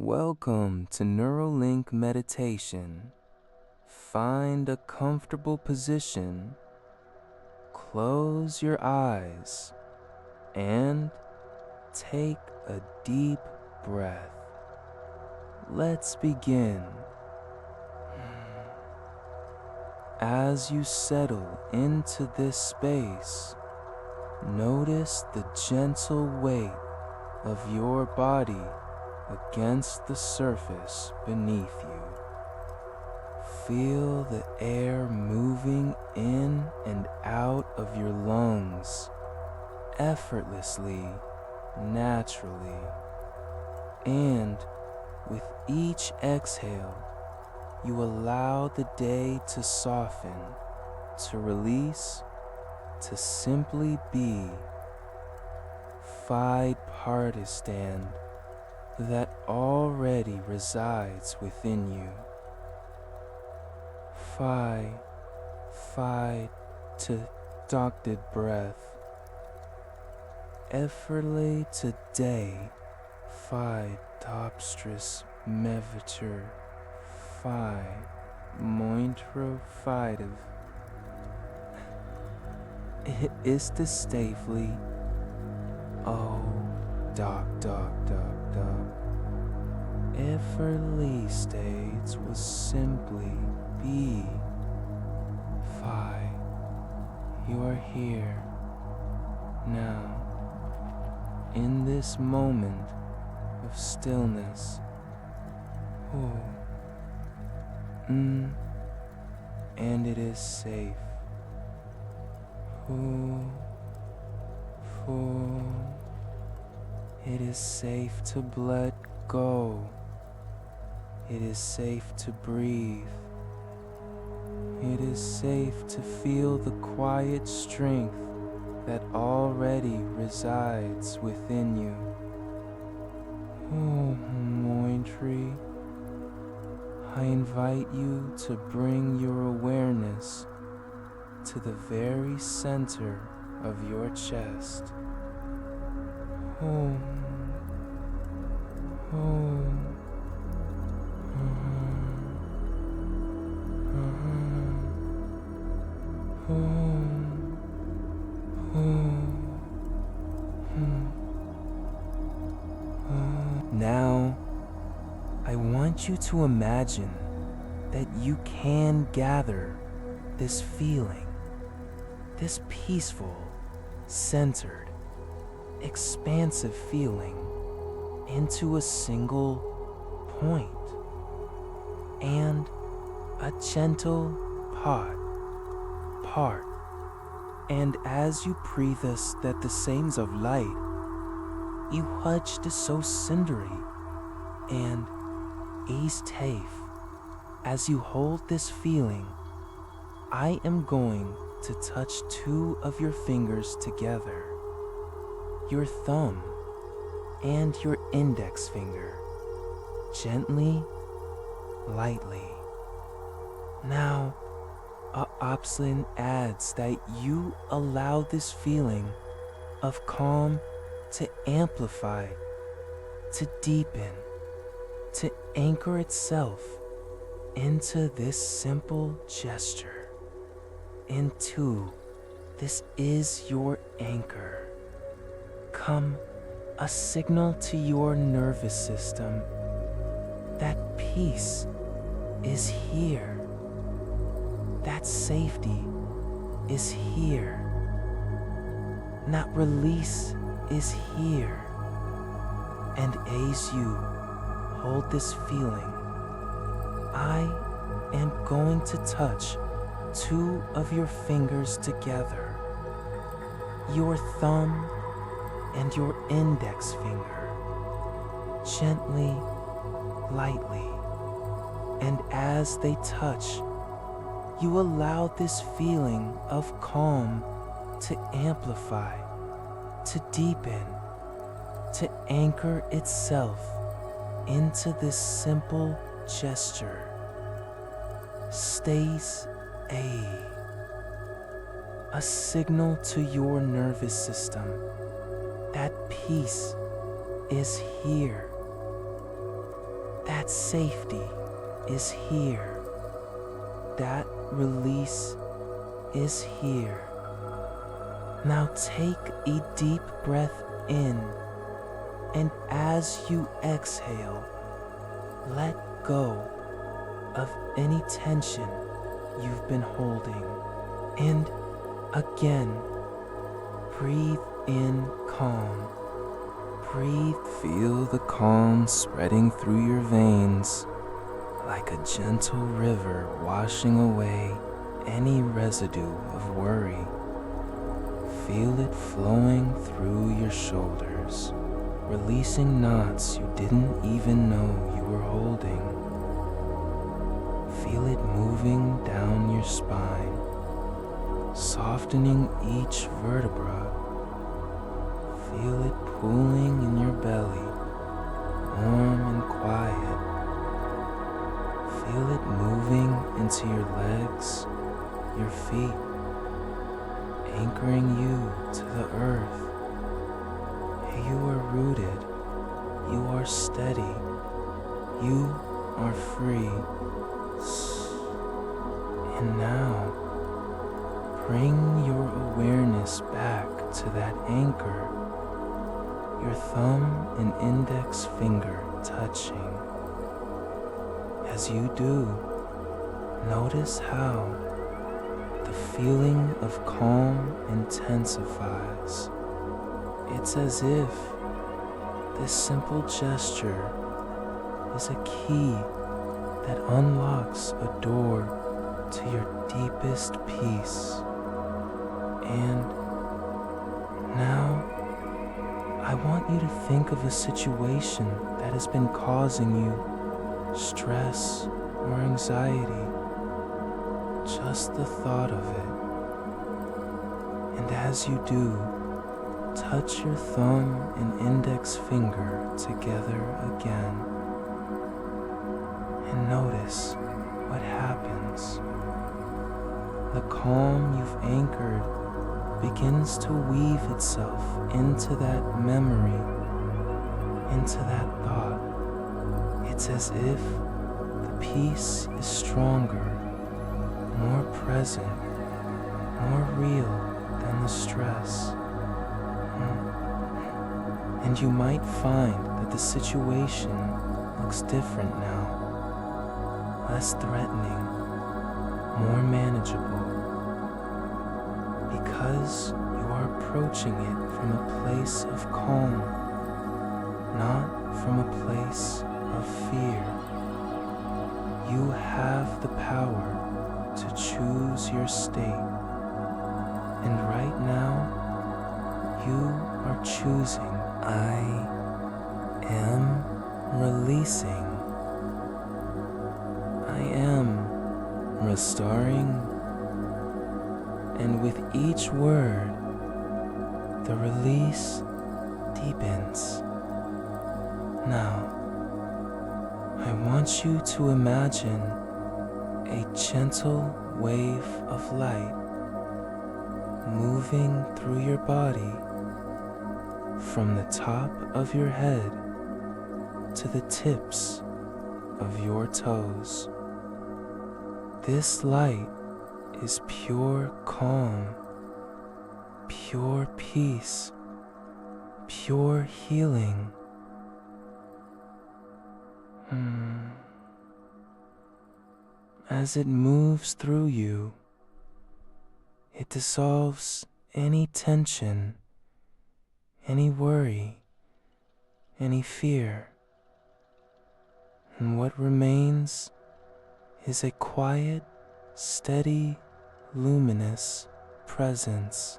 Welcome to Neurolink Meditation. Find a comfortable position, close your eyes, and take a deep breath. Let's begin. As you settle into this space, notice the gentle weight of your body against the surface beneath you. Feel the air moving in and out of your lungs effortlessly, naturally. And with each exhale, you allow the day to soften, to release, to simply be. Find partisan that already resides within you. Fight to doctored breath. Effortlessly today, find topstress mevature. Mointrofitive. Is the stafely. Oh, doc. Effortlessly states will simply be. You are here now, in this moment of stillness. And it is safe. It is safe to let go. It is safe to breathe. It is safe to feel the quiet strength that already resides within you. Mointry, I invite you to bring your awareness to the very center of your chest. Now, I want you to imagine that you can gather this feeling, this peaceful, centered, expansive feeling into a single point and a gentle part. And as you breathe us that the sames of light, you hudge the so cindery and ease tafe. As you hold this feeling, I am going to touch two of your fingers together, your thumb and your index finger, gently, lightly. Now, Opslin adds that you allow this feeling of calm to amplify, to deepen, to anchor itself into this simple gesture, into this is your anchor. Come a signal to your nervous system that peace is here, that safety is here, that release is here. And as you hold this feeling, I am going to touch two of your fingers together, your thumb and your index finger, gently, lightly. And as they touch, you allow this feeling of calm to amplify, to deepen, to anchor itself into this simple gesture. Stays a signal to your nervous system that peace is here, That safety is here. That release is here. Now take a deep breath in, and as you exhale, let go of any tension you've been holding. And again, breathe in calm. Breathe, feel the calm spreading through your veins like a gentle river washing away any residue of worry. Feel it flowing through your shoulders, releasing knots you didn't even know you were holding. Feel it moving down your spine, softening each vertebra. Feel it pooling in your belly, warm and quiet. Feel it moving into your legs, your feet, anchoring you to the earth. You are rooted, you are steady, you are free. And now, bring your awareness back to that anchor, your thumb and index finger touching. As you do, notice how the feeling of calm intensifies. It's as if this simple gesture is a key that unlocks a door to your deepest peace. And now, I want you to think of a situation that has been causing you stress or anxiety, just the thought of it. And as you do, touch your thumb and index finger together again, and notice what happens. The calm you've anchored begins to weave itself into that memory, into that thought. It's as if the peace is stronger, more present, more real than the stress. And you might find that the situation looks different now, less threatening, more manageable, because you are approaching it from a place of calm, not from a place of fear. You have the power to choose your state, and right now you are choosing. I am releasing. I am restoring. And with each word, the release deepens. Now, I want you to imagine a gentle wave of light moving through your body from the top of your head to the tips of your toes. This light is pure calm, pure peace, pure healing. As it moves through you, it dissolves any tension, any worry, any fear. And what remains is a quiet, steady, luminous presence.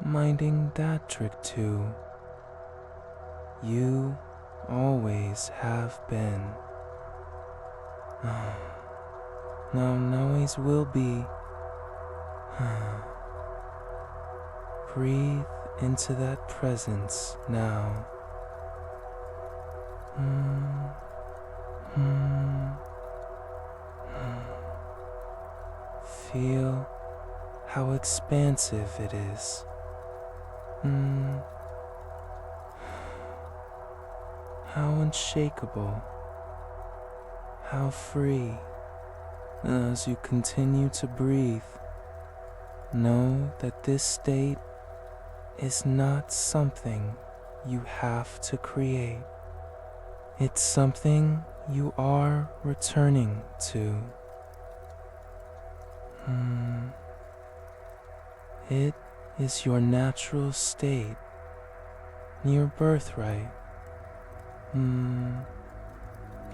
Minding that trick too. You always have been. Now always will be. Breathe into that presence now. Feel how expansive it is. how unshakable, how free. And as you continue to breathe, know that this state is not something you have to create. It's something you are returning to. It is your natural state, your birthright,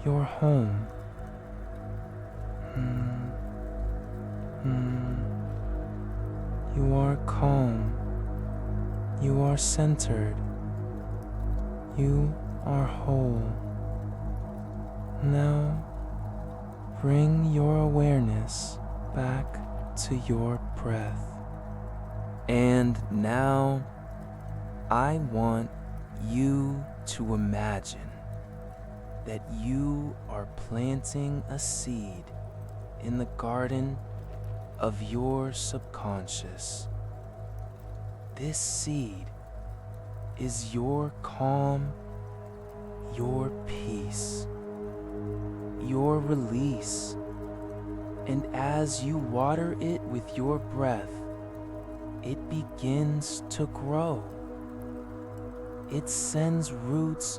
your home. You are calm, you are centered, you are whole. Now, bring your awareness back to your breath. And now, I want you to imagine that you are planting a seed in the garden of your subconscious. This seed is your calm, your peace, your release. And as you water it with your breath, it begins to grow. It sends roots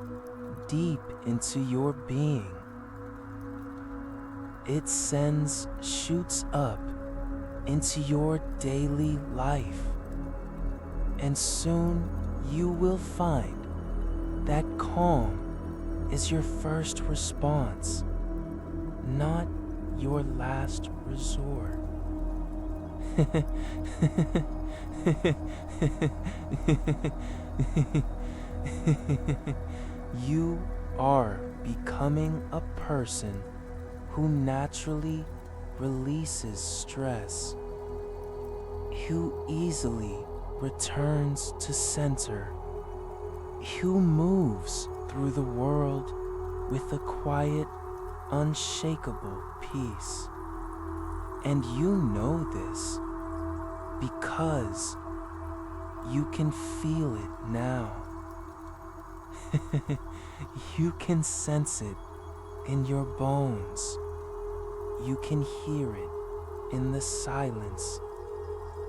deep into your being. It sends shoots up into your daily life. And soon you will find that calm is your first response, not your last resort. You are becoming a person who naturally releases stress, who easily returns to center, who moves through the world with a quiet, unshakable peace. And you know this because you can feel it now. You can sense it in your bones. You can hear it in the silence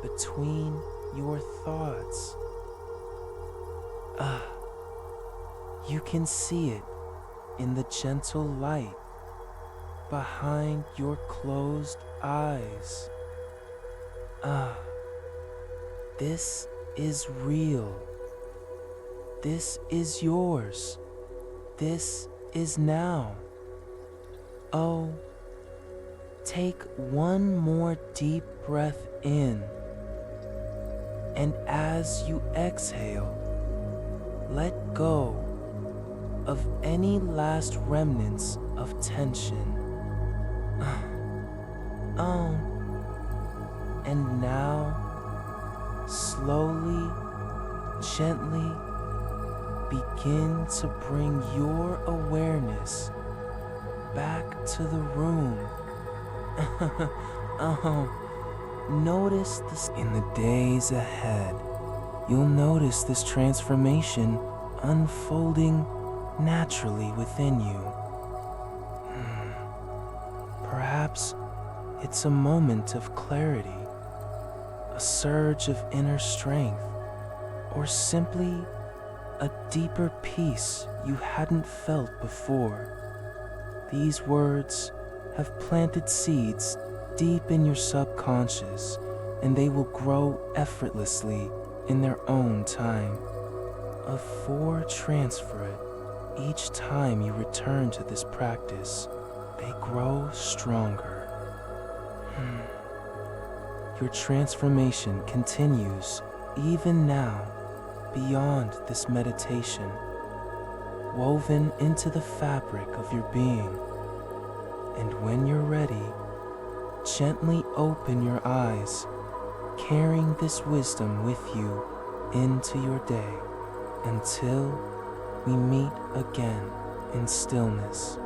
between your thoughts. You can see it in the gentle light behind your closed eyes. This is real. This is yours. This is now. Oh, take one more deep breath in. And as you exhale, let go of any last remnants of tension. And now, slowly, gently, begin to bring your awareness back to the room. Notice this. In the days ahead, you'll notice this transformation unfolding naturally within you. Perhaps it's a moment of clarity, a surge of inner strength, or simply a deeper peace you hadn't felt before. These words have planted seeds deep in your subconscious, and they will grow effortlessly in their own time. Transfer it each time you return to this practice. They grow stronger. Your transformation continues even now beyond this meditation, woven into the fabric of your being. And when you're ready, gently open your eyes, carrying this wisdom with you into your day until we meet again in stillness.